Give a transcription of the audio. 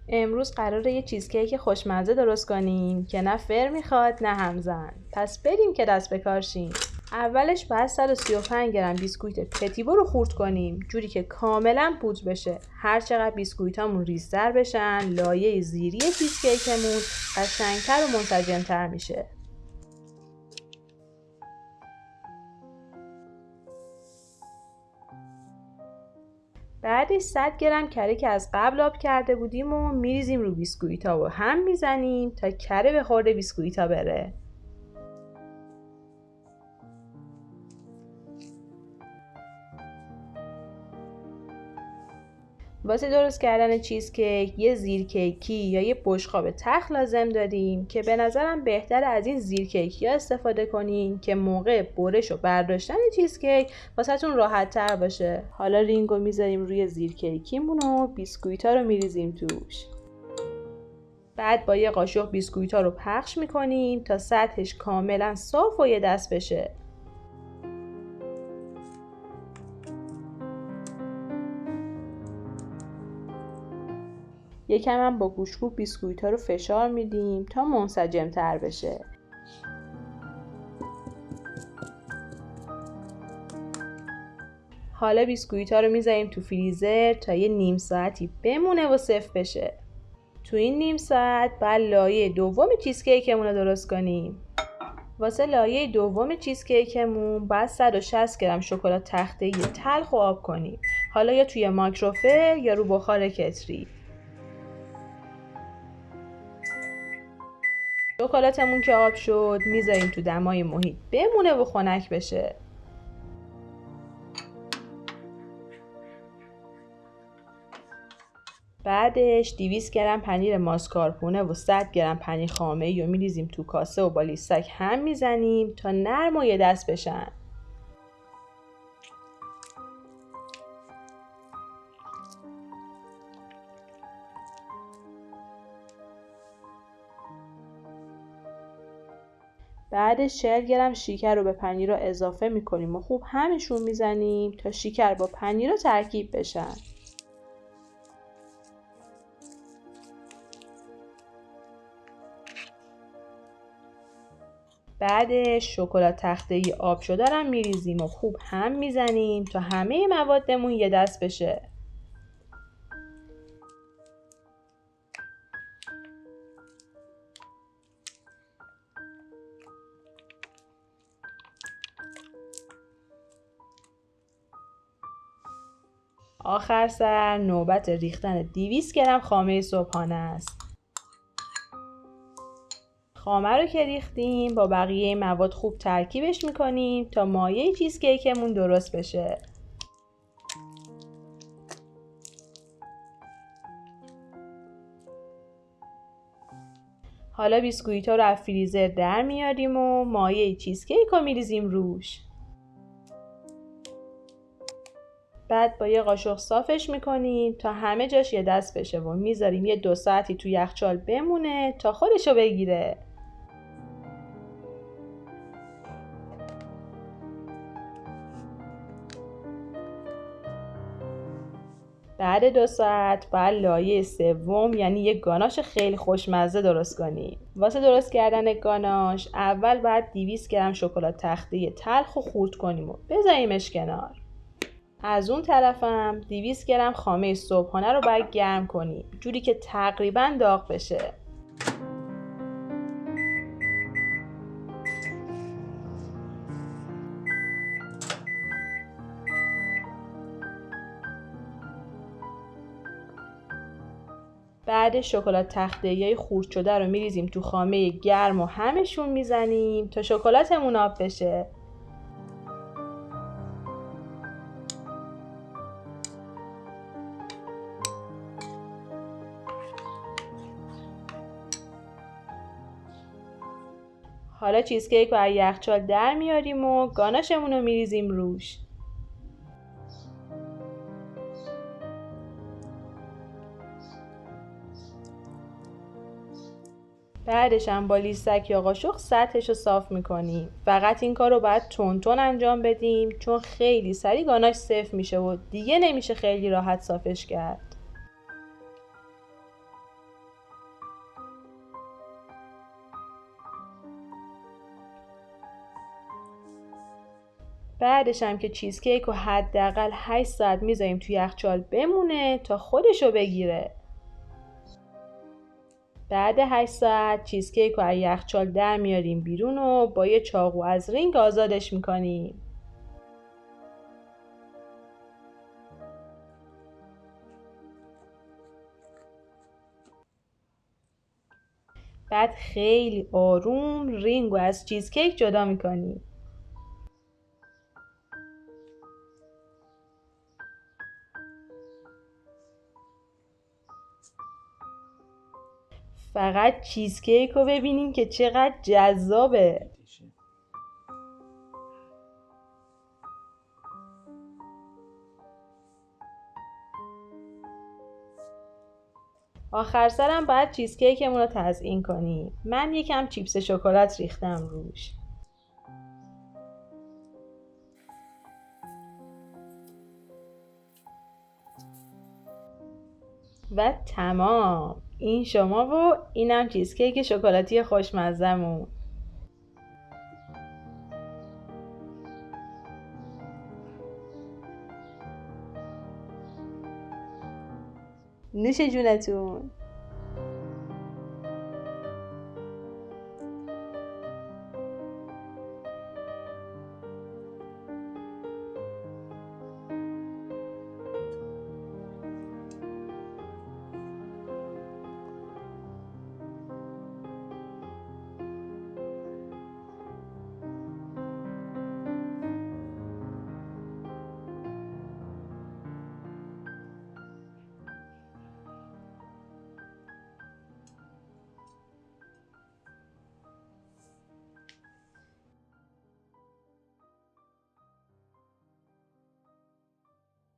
امروز قراره یه چیزکیک خوشمزه درست کنیم که نه فر میخواد نه همزن. پس بریم که دست به کار شیم. اولش باید 135 گرم بیسکویت پتیبو رو خورد کنیم جوری که کاملا پودر بشه. هر چقدر بیسکویتامون ریزتر بشن لایه زیری چیزکیکمون قشنگتر و منسجمتر میشه. بعدش 100 گرم کره که از قبل آب کرده بودیم و میریزیم رو بیسکویتا و هم میزنیم تا کره به خورد بیسکویتا بره. واسه درست کردن چیزکیک یه زیرکیکی یا یه بشقاب تخت لازم داریم که به نظرم بهتره از این زیرکیکی ها استفاده کنین که موقع برش و برداشتن چیزکیک واسهتون راحت تر باشه. حالا رینگو میذاریم روی زیرکیکیمون و بیسکویتا رو میریزیم توش. بعد با یه قاشق بیسکویتا رو پخش میکنیم تا سطحش کاملا صاف و یه دست بشه. یکم هم با گوشکوب بیسکویتا رو فشار میدیم تا منسجم تر بشه. حالا بیسکویتا رو میذاریم تو فریزر تا یه نیم ساعتی بمونه و سفت بشه. تو این نیم ساعت بعد لایه دوم چیزکیکمون رو درست کنیم. واسه لایه دوم چیزکیکمون بعد 160 گرم شکلات تخته‌ای تلخ و آب کنیم. حالا یا توی مایکروفر یا رو بخار کتری. شکلاتمون که آب شد میذاریم تو دمای محیط بمونه و خنک بشه. بعدش 200 گرم پنیر ماسکارپونه و 100 گرم پنیر خامه‌ای رو میریزیم تو کاسه و با لیستک هم میزنیم تا نرم و یه دست بشن. بعدش 40 گرم شکر رو به پنیر رو اضافه میکنیم و خوب همشون میزنیم تا شکر با پنیر رو ترکیب بشن. بعدش شکلات تخته‌ای آب شده رو میریزیم و خوب هم میزنیم تا همه موادمون یه دست بشه. آخر سر نوبت ریختن 200 گرم خامه صبحانه است. خامه رو که ریختیم با بقیه مواد خوب ترکیبش میکنیم تا مایه چیزکیکمون درست بشه. حالا بیسکویتا رو از فریزر در میاریم و مایه چیزکیک رو میریزیم روش. بعد با یه قاشق صافش میکنیم تا همه جاش یه دست بشه و میذاریم یه 2 ساعتی تو یخچال بمونه تا خودشو بگیره. بعد 2 ساعت باید لایه سوم یعنی یه گاناش خیلی خوشمزه درست کنیم. واسه درست کردن گاناش اول باید 200 گرم شکلات تخته‌ای تلخ رو خورد کنیم و بذاریمش کنار. از اون طرفم 200 گرم خامه صبحانه رو باید گرم کنیم جوری که تقریبا داغ بشه. بعد شکلات تخته‌ای خورد شده رو میریزیم تو خامه گرم و همشون میزنیم تا شکلاتمون آب بشه. حالا چیزکیک رو از یخچال در میاریم و گاناشمون رو میریزیم روش. بعدش هم با لیستک یا قاشق سطحش رو صاف میکنیم. فقط این کار رو باید تون انجام بدیم چون خیلی سریع گاناش سفت میشه و دیگه نمیشه خیلی راحت صافش کرد. بعدش هم که چیزکیک رو حداقل 8 ساعت میذاریم توی یخچال بمونه تا خودشو بگیره. بعد 8 ساعت چیزکیک رو از یخچال در میاریم بیرون و با یه چاقو از رینگ آزادش میکنیم. بعد خیلی آروم رینگ رو از چیزکیک جدا میکنیم. فقط چیزکیک رو ببینیم که چقدر جذابه. آخر سرم باید چیزکیکمون رو تزیین کنیم. من یکم چیپس شکلات ریختم روش. و تمام. این شما و اینم چیزکیک شکلاتی خوشمزمون. نوش جونتون.